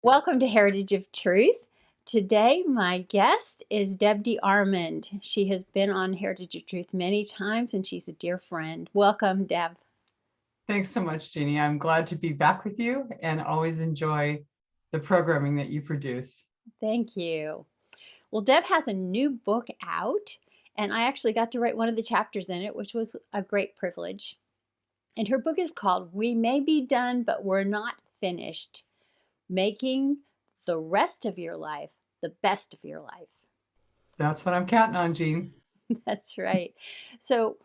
Welcome to Heritage of Truth. Today, my guest is Deb DeArmond. She has been on Heritage of Truth many times and she's a dear friend. Welcome, Deb. Thanks so much, Jeannie. I'm glad to be back with you and always enjoy the programming that you produce. Thank you. Well, Deb has a new book out, and I actually got to write one of the chapters in it, which was a great privilege. And her book is called We May Be Done, But We're Not Finished, Making the Rest of Your Life the Best of Your Life. That's what I'm counting on, Jean. That's right. So,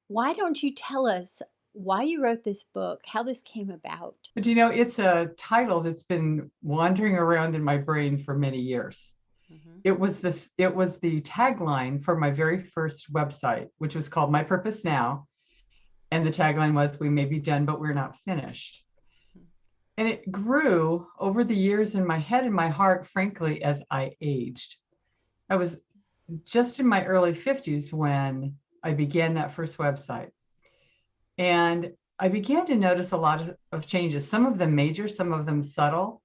why don't you tell us why you wrote this book, how this came about? But it's a title that's been wandering around in my brain for many years. Mhm. It was the tagline for my very first website, which was called My Purpose Now. And the tagline was, We may be done, but we're not finished. And it grew over the years in my head and my heart, frankly, as I aged. I was just in my early 50s when I began that first website. And I began to notice a lot of changes, some of them major, some of them subtle.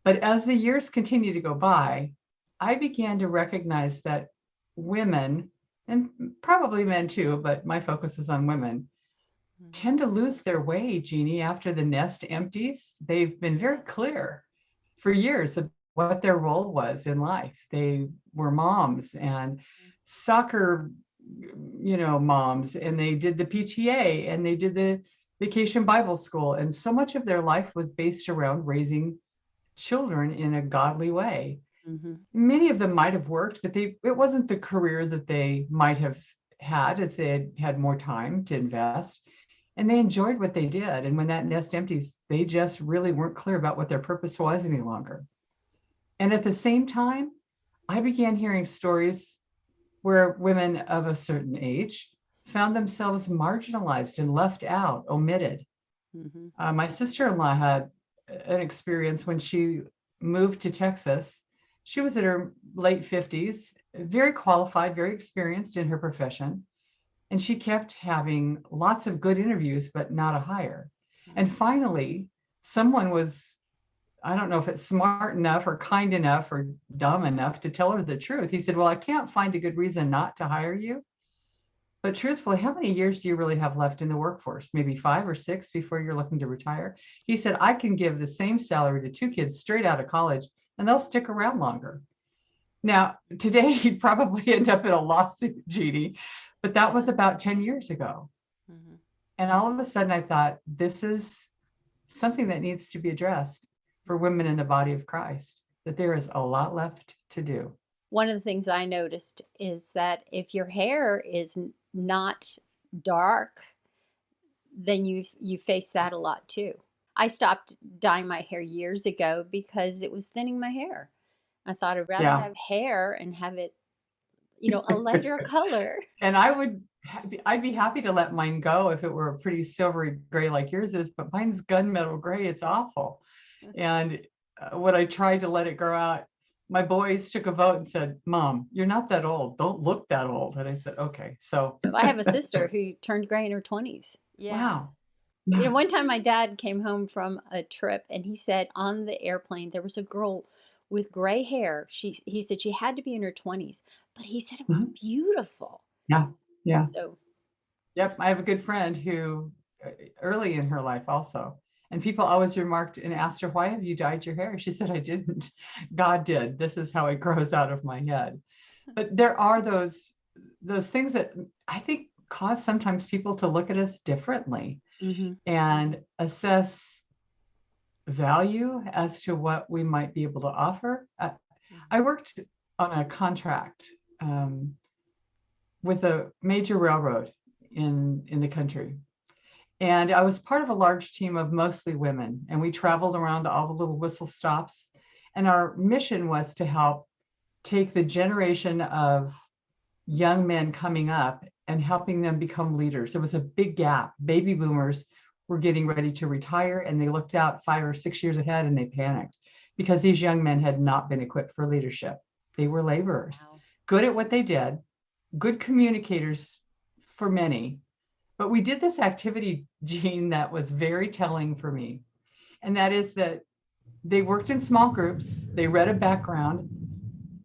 But as the years continued to go by, I began to recognize that women, and probably men too, but my focus was on women, tend to lose their way, Jeannie, after the nest empties. They've been very clear for years of what their role was in life. They were moms and soccer, moms, and they did the PTA and they did the vacation Bible school. And so much of their life was based around raising children in a godly way. Mm-hmm. Many of them might have worked, but it wasn't the career that they might have had if they had more time to invest. And they enjoyed what they did. And when that nest empties, they just really weren't clear about what their purpose was any longer. And at the same time, I began hearing stories where women of a certain age found themselves marginalized and left out, omitted. Mm-hmm. My sister-in-law had an experience when she moved to Texas. She was in her late 50s, very qualified, very experienced in her profession. And she kept having lots of good interviews, but not a hire. And finally, someone was, I don't know if it's smart enough or kind enough or dumb enough to tell her the truth. He said, Well, I can't find a good reason not to hire you. But truthfully, how many years do you really have left in the workforce? Maybe 5 or 6 before you're looking to retire? He said, I can give the same salary to 2 kids straight out of college and they'll stick around longer. Now, today he'd probably end up in a lawsuit, Jeannie, but that was about 10 years ago. Mm-hmm. And all of a sudden I thought, this is something that needs to be addressed for women in the body of Christ, that there is a lot left to do. One of the things I noticed is that if your hair is not dark, then you face that a lot too. I stopped dyeing my hair years ago because it was thinning my hair. I thought I'd rather Yeah. have hair and have it, a lighter color. And I'd be happy to let mine go if it were a pretty silvery gray like yours is, but mine's gunmetal gray. It's awful. And when I tried to let it grow out, my boys took a vote and said, Mom, you're not that old. Don't look that old. And I said, okay. So, I have a sister who turned gray in her 20s. Yeah. wow. One time my dad came home from a trip and he said on the airplane there was a girl with gray hair. He said she had to be in her 20s, but he said it was Mhm. beautiful. Yeah. Yeah. So, Yep. I have a good friend who early in her life also. And people always remarked and asked her, Why have you dyed your hair? She said, I didn't. God did. This is how it grows out of my head. But there are those things that I think cause sometimes people to look at us differently mm-hmm. and assess value as to what we might be able to offer. I worked on a contract with a major railroad in the country. And I was part of a large team of mostly women, and we traveled around to all the little whistle stops. And our mission was to help take the generation of young men coming up and helping them become leaders. There was a big gap. Baby boomers were getting ready to retire, and they looked out 5 or 6 years ahead and they panicked because these young men had not been equipped for leadership. They were laborers, Wow. good at what they did, good communicators for many. But we did this activity, Jeanne, that was very telling for me. And that is that they worked in small groups. They read a background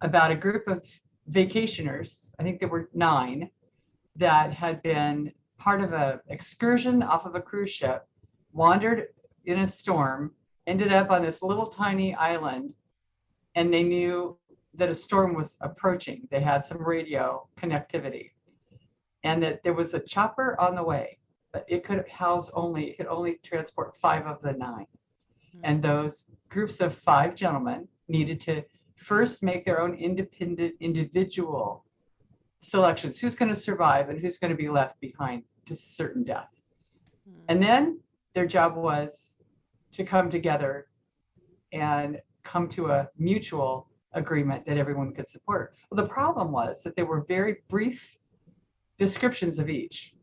about a group of vacationers. I think there were 9 that had been part of an excursion off of a cruise ship, wandered in a storm, ended up on this little tiny island, and they knew that a storm was approaching. They had some radio connectivity, and that there was a chopper on the way, but it could only transport 5 of the 9. And those groups of 5 gentlemen needed to first make their own independent individual selections. Who's going to survive and who's going to be left behind to certain death. And then their job was to come together and come to a mutual agreement that everyone could support. Well, the problem was that there were very brief descriptions of each.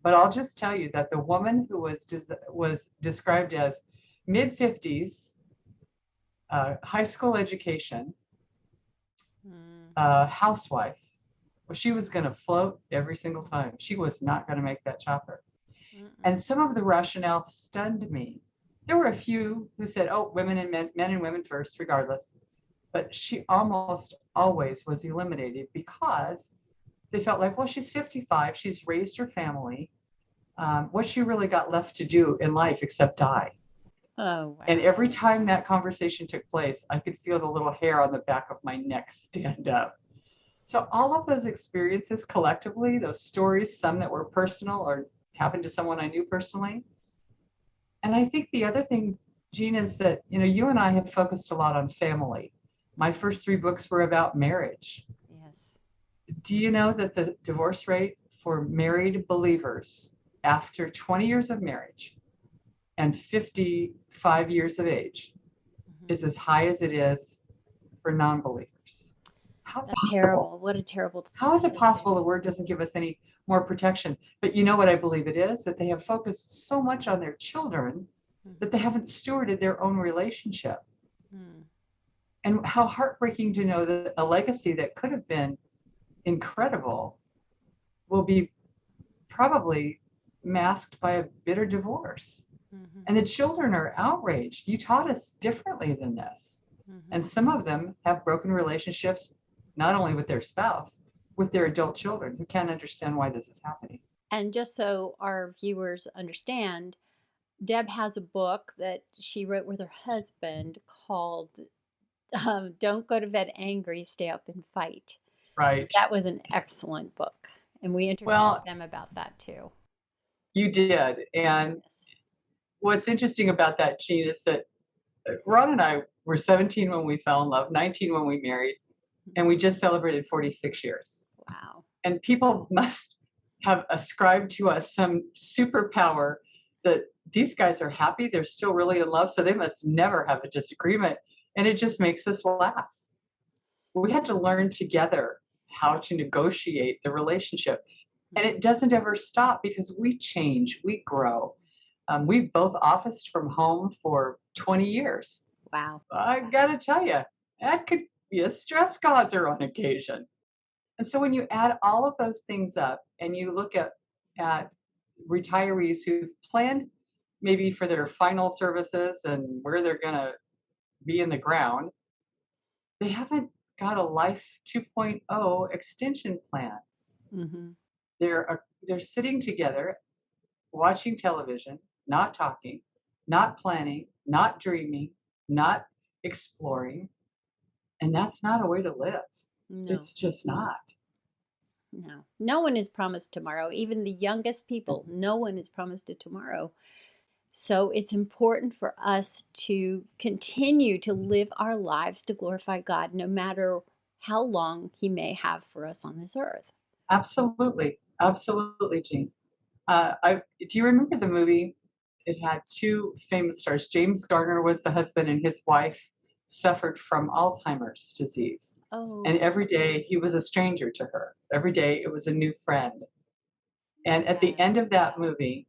But I'll just tell you that the woman who was described as mid-50s, high school education, housewife, well, she was going to float every single time. She was not going to make that chopper. And some of the rationale stunned me. There were a few who said, oh, women and men and women first, regardless. But she almost always was eliminated because they felt like, well, she's 55. She's raised her family. What's she really got left to do in life except die? Oh, wow. And every time that conversation took place, I could feel the little hair on the back of my neck stand up. So all of those experiences collectively, those stories, some that were personal or happened to someone I knew personally. And I think the other thing, Jeanne, is that, you and I have focused a lot on family. My first 3 books were about marriage. Yes. Do you know that the divorce rate for married believers after 20 years of marriage and 55 years of age is as high as it is for non-believers? How's That's it possible? terrible. What a terrible How is it statistic. possible the word doesn't give us any more protection? But you know what I believe it is? That they have focused so much on their children that they haven't stewarded their own relationship. And how heartbreaking to know that a legacy that could have been incredible will be probably masked by a bitter divorce. And the children are outraged. You taught us differently than this. And some of them have broken relationships, not only with their spouse, with their adult children who can't understand why this is happening. And just so our viewers understand, Deb has a book that she wrote with her husband called Don't Go to Bed Angry, Stay Up and Fight. Right. That was an excellent book. And we interviewed them about that too. You did. And what's interesting about that, Jeanne, is that Ron and I were 17 when we fell in love, 19 when we married, and we just celebrated 46 years. Wow. And people must have ascribed to us some superpower that these guys are happy, they're still really in love, so they must never have a disagreement. And it just makes us laugh. We had to learn together how to negotiate the relationship. And it doesn't ever stop because we change, we grow. We've both officed from home for 20 years. Wow. I gotta tell you, that could be a stress causer on occasion. And so when you add all of those things up and you look at retirees who've planned maybe for their final services and where they're gonna be in the ground, they haven't got a life 2.0 extension plan. They're sitting together, watching television, not talking, not planning, not dreaming, not exploring. And that's not a way to live. No. It's just not. No. No one is promised tomorrow. Even the youngest people, no one is promised a tomorrow. So it's important for us to continue to live our lives to glorify God, no matter how long He may have for us on this earth. Absolutely. Absolutely, Jeanne. Do you remember the movie? It had 2 famous stars. James Garner was the husband, and his wife suffered from Alzheimer's disease. Oh. And every day he was a stranger to her. Every day it was a new friend. And at the end of that movie,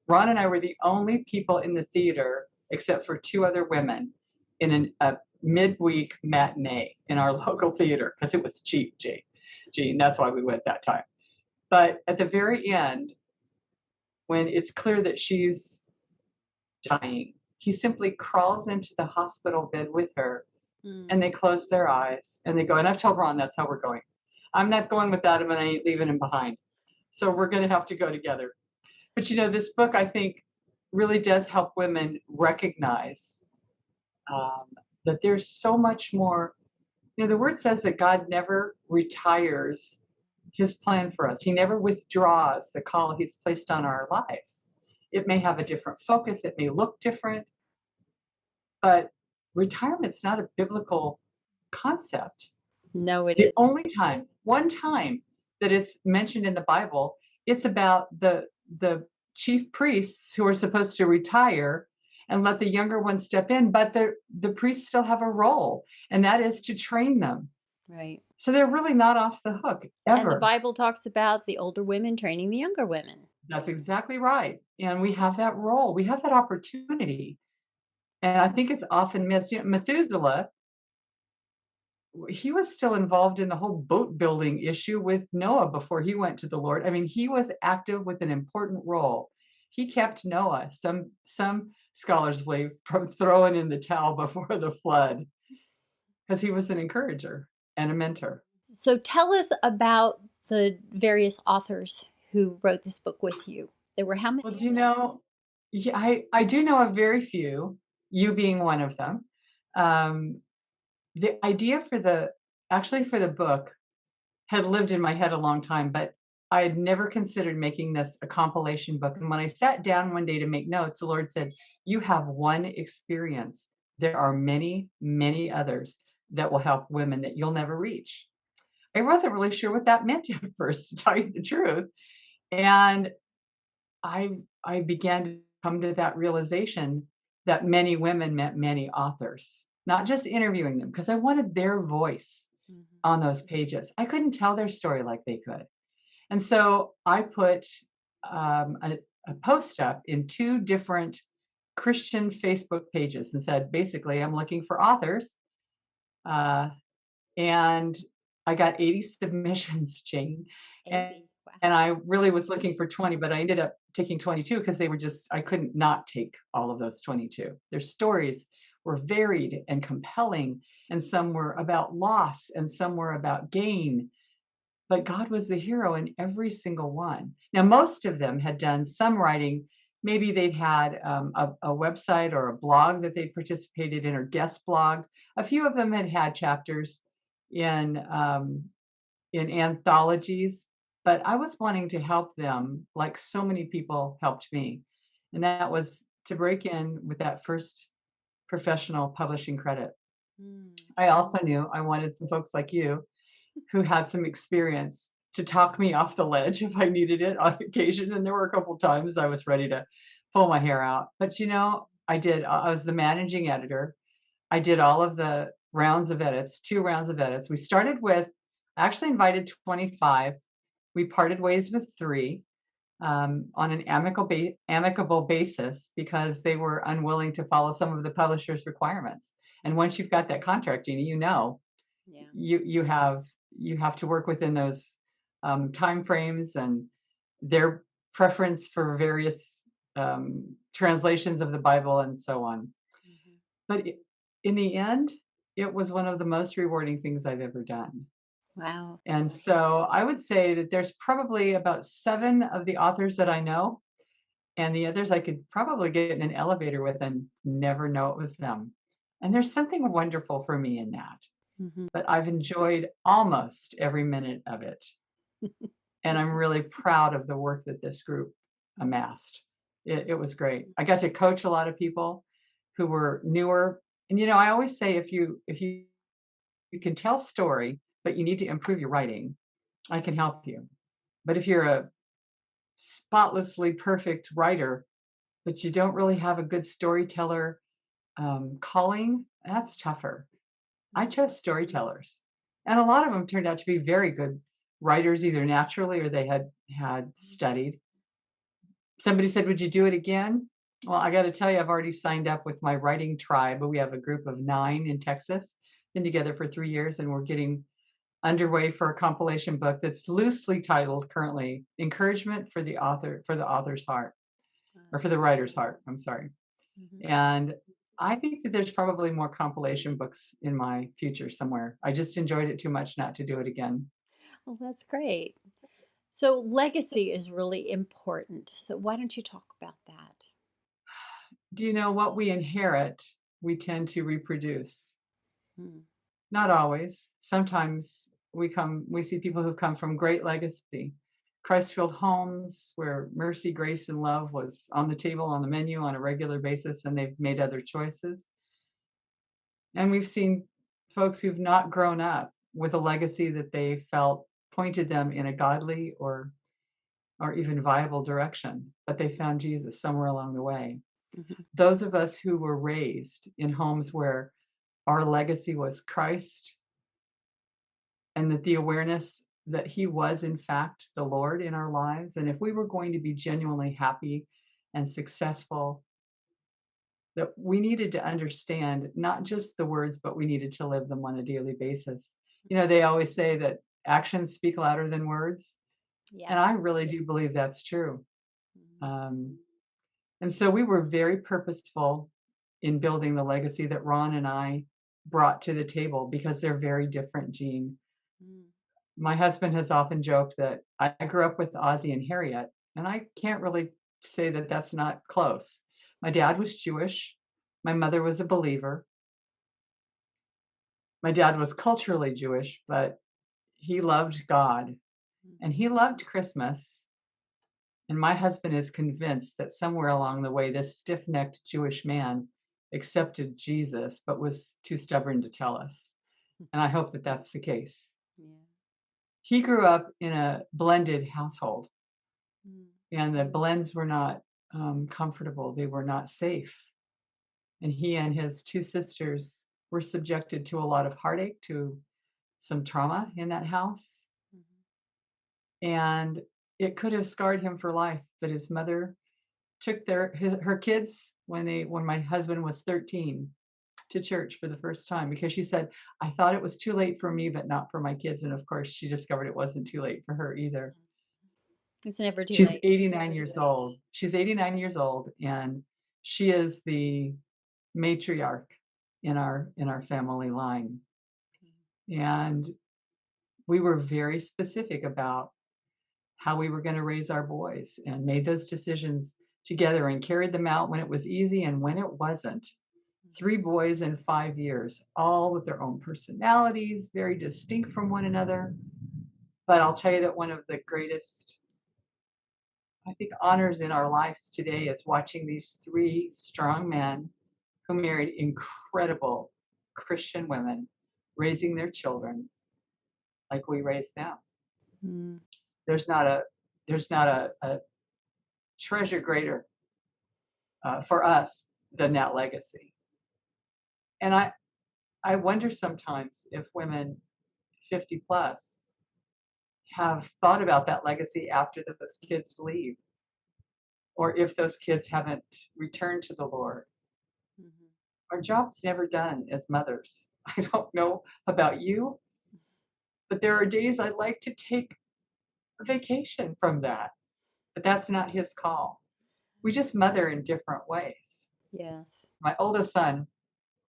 Ron and I were the only people in the theater, except for 2 other women, in a midweek matinee in our local theater, because it was cheap, Jeanne. That's why we went that time. But at the very end, when it's clear that she's dying, he simply crawls into the hospital bed with her, Mm. and they close their eyes and they go, and I've told Ron that's how we're going. I'm not going without him, and I ain't leaving him behind. So we're going to have to go together. But this book, I think, really does help women recognize um, that there's so much more. The word says that God never retires his plan for us. He never withdraws the call he's placed on our lives. It may have a different focus, it may look different, but retirement's not a biblical concept. No, it The is. only time, one time that it's mentioned in the Bible, it's about the chief priests who are supposed to retire and let the younger ones step in, but the priests still have a role, and that is to train them. Right. So they're really not off the hook And the ever. Bible talks about the older women training the younger women. That's exactly right. And we have that role. We have that opportunity. And I think it's often missed. Methuselah, he was still involved in the whole boat building issue with Noah before he went to the Lord. I mean, he was active with an important role. He kept Noah, some scholars believe, from throwing in the towel before the flood, because he was an encourager and a mentor. So tell us about the various authors who wrote this book with you. There were how many? Well, yeah, I do know a very few, you being one of them. The idea for the book had lived in my head a long time, but I had never considered making this a compilation book. And when I sat down one day to make notes, the Lord said, "You have one experience. There are many, many others that will help women that you'll never reach." I wasn't really sure what that meant at first, to tell you the truth. And I began to come to that realization that many women meant many authors, not just interviewing them, because I wanted their voice on those pages. I couldn't tell their story like they could. And so I put a post up in 2 different Christian Facebook pages and said, basically, I'm looking for authors. And I got 80 submissions, Jane. 80. Wow. And I really was looking for 20, but I ended up taking 22 because they were I couldn't not take all of those 22. Their stories were varied and compelling, and some were about loss and some were about gain. But God was the hero in every single one. Now, most of them had done some writing. Maybe they'd had a website or a blog that they'd participated in, or guest blog. A few of them had had chapters in anthologies, but I was wanting to help them like so many people helped me. And that was to break in with that first professional publishing credit. I also knew I wanted some folks like you who had some experience to talk me off the ledge if I needed it on occasion. And there were a couple of times I was ready to pull my hair out. But I did. I was the managing editor. I did all of the rounds of edits, 2 rounds of edits. We started with, I actually invited 25. We parted ways with 3 on an amicable basis because they were unwilling to follow some of the publisher's requirements. And once you've got that contract, Jeannie, Yeah. you have to work within those time frames and their preference for various translations of the Bible and so on. But in the end, it was one of the most rewarding things I've ever done. Wow. And so I would say that there's probably about 7 of the authors that I know, and the others I could probably get in an elevator with and never know it was them. And there's something wonderful for me in that. But I've enjoyed almost every minute of it. And I'm really proud of the work that this group amassed. It was great. I got to coach a lot of people who were newer. And I always say if you can tell story, but you need to improve your writing, I can help you. But if you're a spotlessly perfect writer, but you don't really have a good storyteller calling, that's tougher. I chose storytellers, and a lot of them turned out to be very good writers, either naturally or they had studied. Somebody said, "Would you do it again?" Well, I got to tell you, I've already signed up with my writing tribe. We have a group of 9 in Texas, been together for 3 years, and we're getting underway for a compilation book that's loosely titled currently "Encouragement for the Author's Heart," or for the writer's heart. I'm sorry. Mm-hmm. And I think that there's probably more compilation books in my future somewhere. I just enjoyed it too much not to do it again. Well, that's great. So, legacy is really important. So, why don't you talk about that? Do you know what we inherit, we tend to reproduce? Mm. Not always. Sometimes we see people who've come from great legacy. Christ-filled homes where mercy, grace, and love was on the table, on the menu on a regular basis, and they've made other choices. And we've seen folks who've not grown up with a legacy that they felt pointed them in a godly or even viable direction, but they found Jesus somewhere along the way. Mm-hmm. Those of us who were raised in homes where our legacy was Christ and that the awareness that he was in fact the Lord in our lives, and if we were going to be genuinely happy and successful, that we needed to understand not just the words, but we needed to live them on a daily basis. You know, they always say that actions speak louder than words, and Yes. I really do believe that's true. Mm-hmm. And so we were very purposeful in building the legacy that Ron and I brought to the table because they're very different, Jeanne. Mm. My husband has often joked that I grew up with Ozzie and Harriet, and I can't really say that that's not close. My dad was Jewish. My mother was a believer. My dad was culturally Jewish, but he loved God and he loved Christmas. And my husband is convinced that somewhere along the way, this stiff necked Jewish man accepted Jesus, but was too stubborn to tell us. And I hope that that's the case. Yeah. He grew up in a blended household, Mm. and the blends were not comfortable, they were not safe. And he and his two sisters were subjected to a lot of heartache, to some trauma in that house. Mm-hmm. And it could have scarred him for life, but his mother took her kids when my husband was 13 to church for the first time because she said, I thought it was too late for me, but not for my kids. And of course, she discovered it wasn't too late for her either. It's never too She's late. 89 years old. She's 89 years old, and she is the matriarch in our family line. And we were very specific about how we were going to raise our boys and made those decisions together and carried them out when it was easy and when it wasn't. 3 boys in 5 years, all with their own personalities, very distinct from one another. But I'll tell you that one of the greatest, I think, honors in our lives today is watching these 3 strong men who married incredible Christian women raising their children like we raised them. Mm. There's not a treasure greater for us than that legacy. And I wonder sometimes if women 50 plus have thought about that legacy after those kids leave, or if those kids haven't returned to the Lord. Mm-hmm. Our job's never done as mothers. I don't know about you, but there are days I'd like to take a vacation from that, but that's not his call. We just mother in different ways. Yes. My oldest son,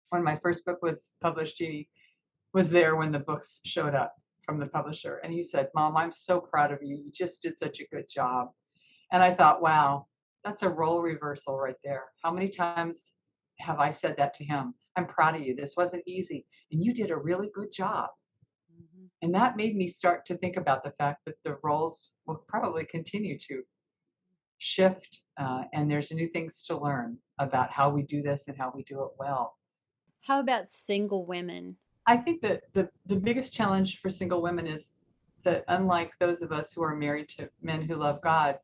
when my first book was published, he was there when the books showed up from the publisher. And he said, Mom, I'm so proud of you. You just did such a good job. And I thought, wow, that's a role reversal right there. How many times have I said that to him? I'm proud of you. This wasn't easy. And you did a really good job. Mm-hmm. And that made me start to think about the fact that the roles will probably continue to shift. And there's new things to learn about how we do this and how we do it well. How about single women? I think that the biggest challenge for single women is that unlike those of us who are married to men who love God,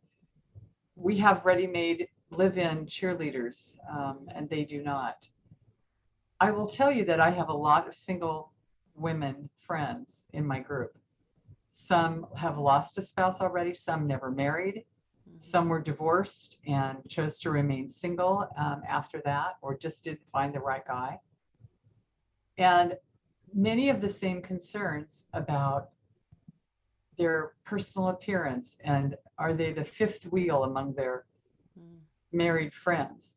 we have ready-made live-in cheerleaders, and they do not. I will tell you that I have a lot of single women friends in my group. Some have lost a spouse already, some never married, Mm-hmm. some were divorced and chose to remain single after that, or just didn't find the right guy. And many of the same concerns about their personal appearance and are they the fifth wheel among their Mm. married friends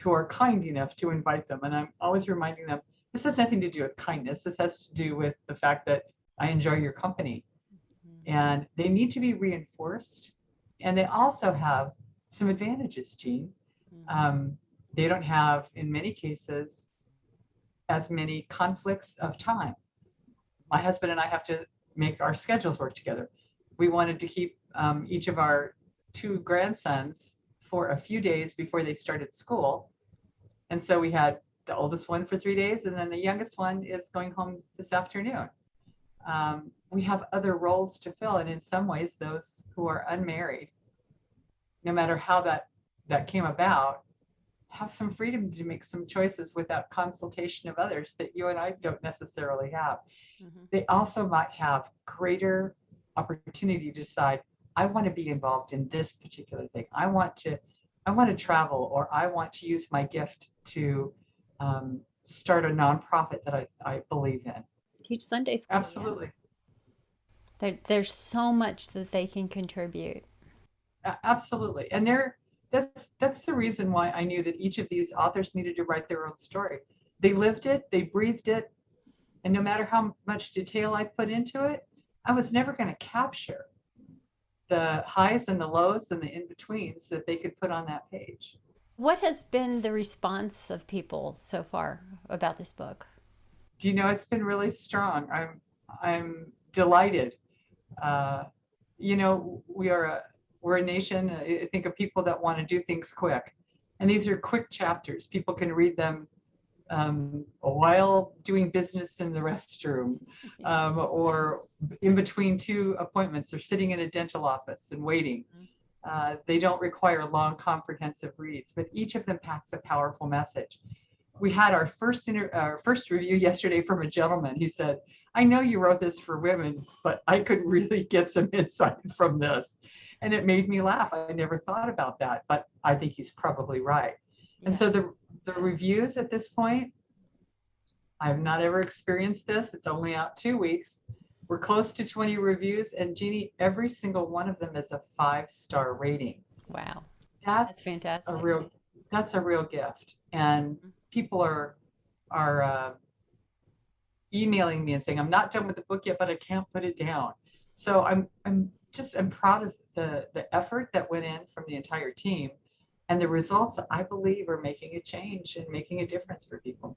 who are kind enough to invite them. And I'm always reminding them, this has nothing to do with kindness. This has to do with the fact that I enjoy your company. And they need to be reinforced. And they also have some advantages, Jeanne. They don't have, in many cases, as many conflicts of time. My husband and I have to make our schedules work together. We wanted to keep each of our 2 grandsons for a few days before they started school. And so we had the oldest one for 3 days, and then the youngest one is going home this afternoon. We have other roles to fill, and in some ways, those who are unmarried, no matter how that came about, have some freedom to make some choices without consultation of others that you and I don't necessarily have. They also might have greater opportunity to decide, I want to be involved in this particular thing. I want to travel, or I want to use my gift to start a nonprofit that I believe in. Teach Sunday school. Absolutely. Yeah. There's so much that they can contribute. Absolutely. And that's the reason why I knew that each of these authors needed to write their own story. They lived it, they breathed it, and no matter how much detail I put into it, I was never going to capture the highs and the lows and the in-betweens that they could put on that page. What has been the response of people so far about this book? Do you know, it's been really strong. I'm delighted. You know, we're a nation, I think, of people that want to do things quick. And these are quick chapters. People can read them while doing business in the restroom, or in between 2 appointments, or sitting in a dental office and waiting. They don't require long, comprehensive reads, but each of them packs a powerful message. We had our first review yesterday from a gentleman. He said, I know you wrote this for women, but I could really get some insight from this. And it made me laugh. I never thought about that, but I think he's probably right. Yeah. And so the reviews at this point, I've not ever experienced this. It's only out 2 weeks. We're close to 20 reviews, and Jeanne, every single one of them is a 5-star rating. Wow. That's fantastic. That's a real gift. And people are emailing me and saying, I'm not done with the book yet, but I can't put it down. So I'm proud of the effort that went in from the entire team, and the results, I believe, are making a change and making a difference for people.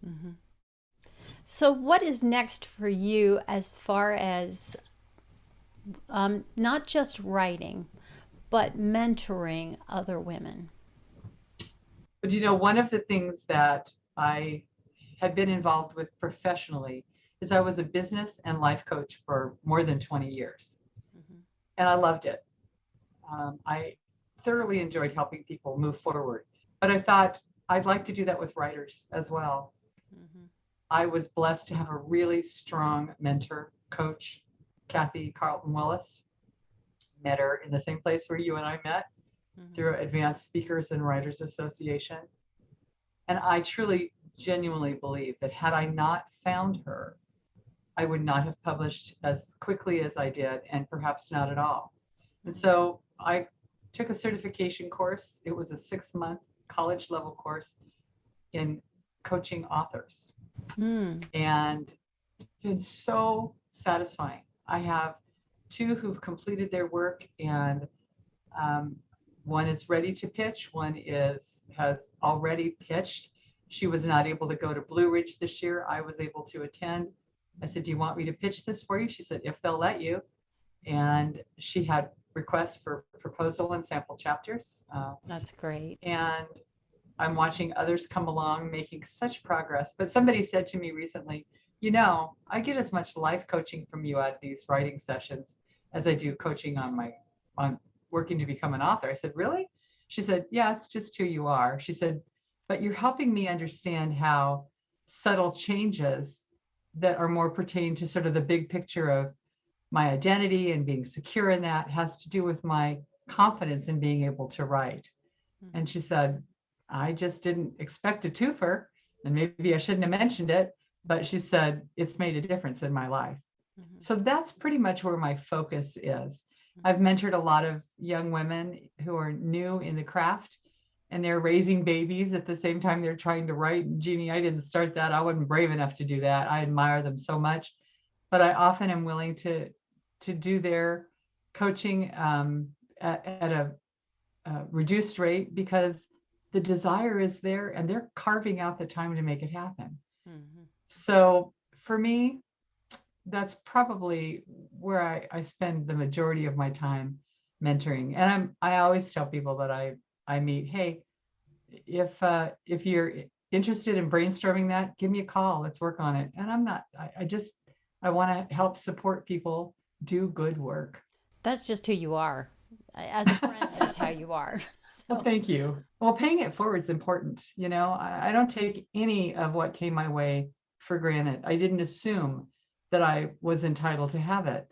Mm-hmm. So what is next for you as far as not just writing, but mentoring other women? But you know, one of the things that I had been involved with professionally is I was a business and life coach for more than 20 years. And I loved it. I thoroughly enjoyed helping people move forward. But I thought I'd like to do that with writers as well. I was blessed to have a really strong mentor, coach, Kathy Carlton Willis. Met her in the same place where you and I met, through Advanced Speakers and Writers Association. And I truly, genuinely believe that had I not found her, I would not have published as quickly as I did, and perhaps not at all. And so I took a certification course. It was a 6-month college level course in coaching authors. And it's been so satisfying. I have 2 who've completed their work, and one is ready to pitch. One has already pitched. She was not able to go to Blue Ridge this year. I was able to attend. I said, do you want me to pitch this for you? She said, if they'll let you. And she had requests for proposal and sample chapters. That's great. And I'm watching others come along making such progress. But somebody said to me recently, you know, I get as much life coaching from you at these writing sessions as I do coaching on working to become an author. I said, really? She said, yeah, it's just who you are. She said, but you're helping me understand how subtle changes that are more pertain to sort of the big picture of my identity and being secure in that has to do with my confidence in being able to write. And she said, I just didn't expect a twofer, and maybe I shouldn't have mentioned it, but she said, it's made a difference in my life. So that's pretty much where my focus is. I've mentored a lot of young women who are new in the craft, and they're raising babies at the same time they're trying to write. And Jeannie, I didn't start that. I wasn't brave enough to do that. I admire them so much, but I often am willing to do their coaching at a reduced rate, because the desire is there and they're carving out the time to make it happen. Mm-hmm. So for me, that's probably where I spend the majority of my time mentoring. And I always tell people that I meet, hey, if you're interested in brainstorming that, give me a call. Let's work on it. And I want to help support people do good work. That's just who you are. As a friend, that's how you are. So. Well, thank you. Well, paying it forward is important. You know, I don't take any of what came my way for granted. I didn't assume that I was entitled to have it.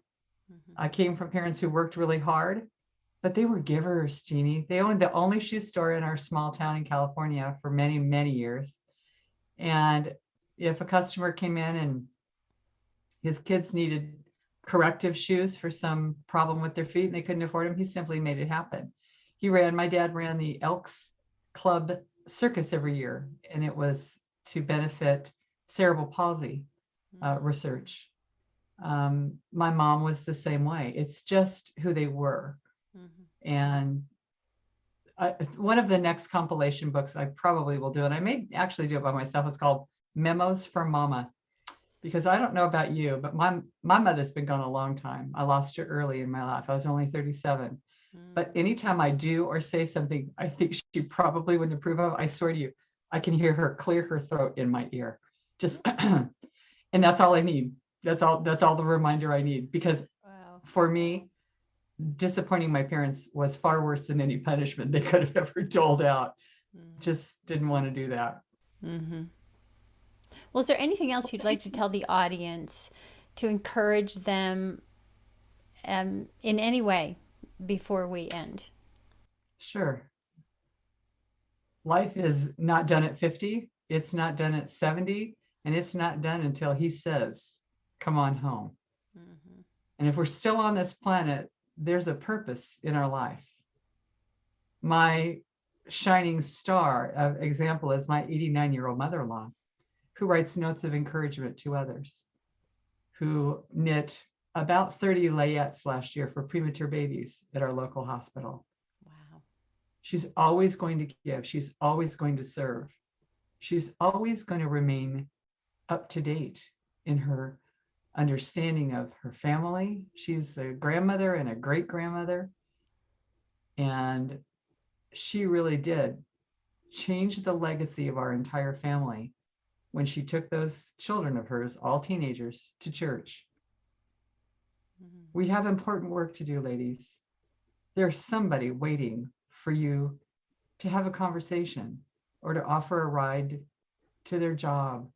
Mm-hmm. I came from parents who worked really hard, but they were givers, Jeannie. They owned the only shoe store in our small town in California for many, many years. And if a customer came in and his kids needed corrective shoes for some problem with their feet and they couldn't afford them, he simply made it happen. My dad ran the Elks Club circus every year, and it was to benefit cerebral palsy research. My mom was the same way. It's just who they were. Mm-hmm. And one of the next compilation books I probably will do, and I may actually do it by myself, is called Memos from Mama. Because I don't know about you, but my mother's been gone a long time. I lost her early in my life. I was only 37. But anytime I do or say something I think she probably wouldn't approve of, I swear to you, I can hear her clear her throat in my ear. Just, and that's all I need. That's all the reminder I need. Because for me, disappointing my parents was far worse than any punishment they could have ever doled out. Just didn't want to do that. Mm-hmm. Well, is there anything else you'd like to tell the audience to encourage them in any way before we end? Sure. Life is not done at 50. It's not done at 70. And it's not done until he says, come on home. Mm-hmm. And if we're still on this planet, there's a purpose in our life. My shining star example is my 89-year-old mother-in-law, who writes notes of encouragement to others, who knit about 30 layettes last year for premature babies at our local hospital. Wow. She's always going to give. She's always going to serve. She's always going to remain up to date in her understanding of her family. She's a grandmother and a great grandmother. And she really did change the legacy of our entire family when she took those children of hers, all teenagers, to church. Mm-hmm. We have important work to do, ladies. There's somebody waiting for you to have a conversation or to offer a ride to their job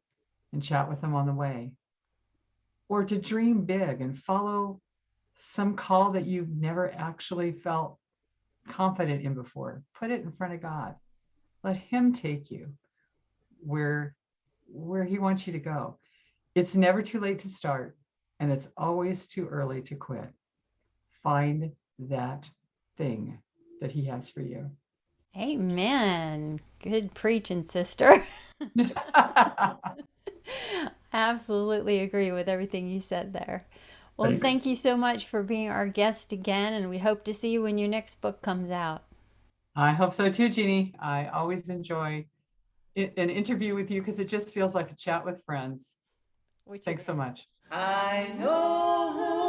and chat with them on the way, or to dream big and follow some call that you've never actually felt confident in before. Put it in front of God. Let him take you where he wants you to go. It's never too late to start, and it's always too early to quit. Find that thing that he has for you. Amen. Good preaching, sister. Absolutely agree with everything you said there. Well, Thanks. Thank you so much for being our guest again, and we hope to see you when your next book comes out. I hope so too, Jeannie. I always enjoy an interview with you because it just feels like a chat with friends. Thanks so much. I know